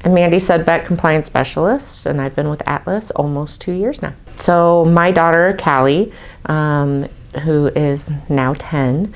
I'm Mandy Sudbeck, Compliance Specialist, and I've been with Atlas almost 2 years now. So my daughter, Callie, who is now 10,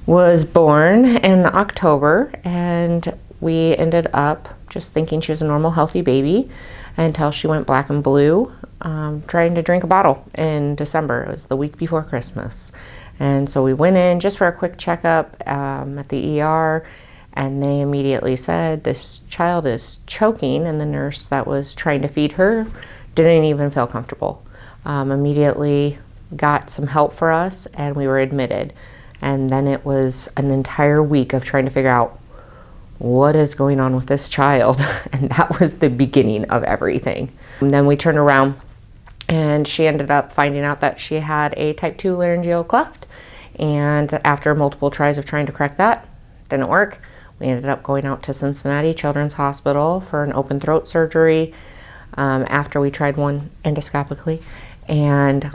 was born in October, and we ended up just thinking she was a normal, healthy baby until she went black and blue, trying to drink a bottle in December. It was the week before Christmas. And so we went in just for a quick checkup at the ER, and they immediately said, this child is choking, and the nurse that was trying to feed her didn't even feel comfortable. Immediately got some help for us, and we were admitted. And then it was an entire week of trying to figure out what is going on with this child, and that was the beginning of everything. And then we turned around, and she ended up finding out that she had a type 2 laryngeal cleft, and after multiple tries of trying to correct that, didn't work. We ended up going out to Cincinnati Children's Hospital for an open throat surgery after we tried one endoscopically, and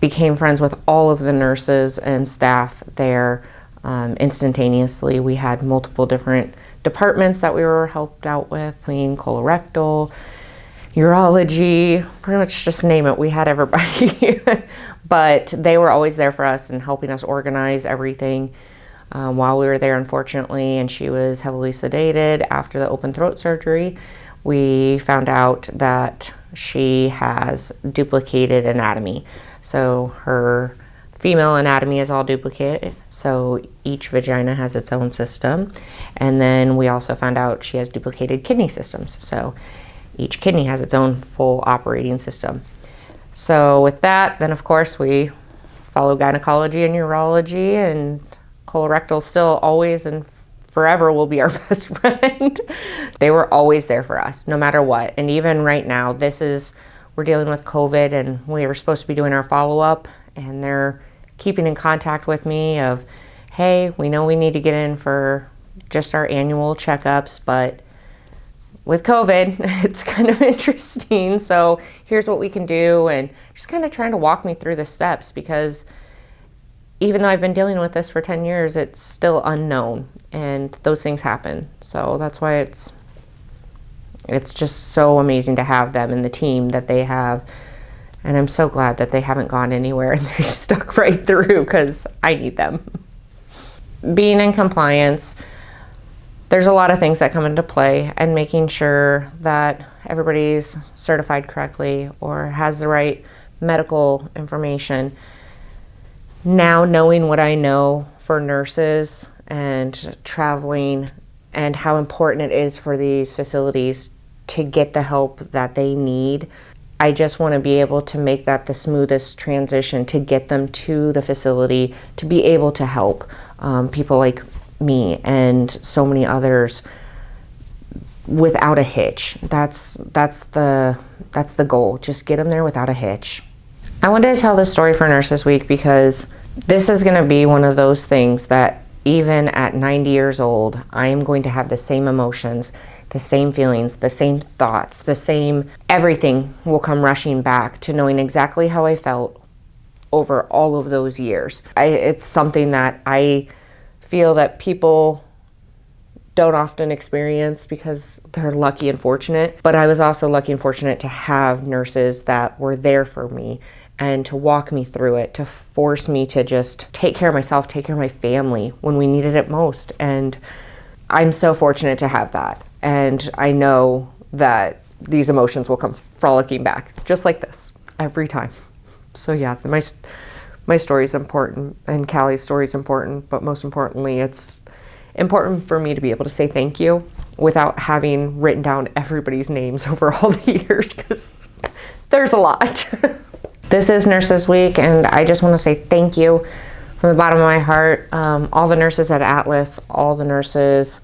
became friends with all of the nurses and staff there instantaneously. We had multiple different departments that we were helped out with, colorectal, urology, pretty much just name it. We had everybody. But they were always there for us and helping us organize everything while we were there, unfortunately, and she was heavily sedated after the open throat surgery. We found out that she has duplicated anatomy. So her female anatomy is all duplicate, so each vagina has its own system. And then we also found out she has duplicated kidney systems. So each kidney has its own full operating system. So with that, then of course we follow gynecology and urology, and colorectal still always and forever will be our best friend. They were always there for us, no matter what. And even right now, we're dealing with COVID, and we were supposed to be doing our follow-up, and they're keeping in contact with me of, hey, we know we need to get in for just our annual checkups, but with COVID, it's kind of interesting. So here's what we can do, and just kind of trying to walk me through the steps, because even though I've been dealing with this for 10 years, it's still unknown, and those things happen. So that's why it's just so amazing to have them and the team that they have. And I'm so glad that they haven't gone anywhere and they're stuck right through, because I need them. Being in compliance, there's a lot of things that come into play, and making sure that everybody's certified correctly or has the right medical information. Now, knowing what I know for nurses and traveling, and how important it is for these facilities to get the help that they need, I just want to be able to make that the smoothest transition to get them to the facility, to be able to help people like me and so many others without a hitch. That's the goal. Just get them there without a hitch. I wanted to tell this story for Nurses Week because this is going to be one of those things that even at 90 years old, I am going to have the same emotions, the same feelings, the same thoughts, the same everything will come rushing back to knowing exactly how I felt over all of those years. It's something that I feel that people don't often experience because they're lucky and fortunate. But I was also lucky and fortunate to have nurses that were there for me and to walk me through it, to force me to just take care of myself, take care of my family when we needed it most. And I'm so fortunate to have that. And I know that these emotions will come frolicking back, just like this, every time. So yeah, my story is important, and Callie's story is important, but most importantly, it's important for me to be able to say thank you without having written down everybody's names over all the years, because there's a lot. This is Nurses Week, and I just want to say thank you from the bottom of my heart. All the nurses at Atlas, all the nurses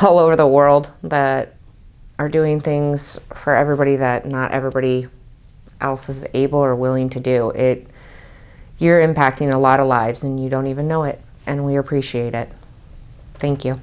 all over the world that are doing things for everybody that not everybody else is able or willing to do. You're impacting a lot of lives, and you don't even know it, and we appreciate it. Thank you.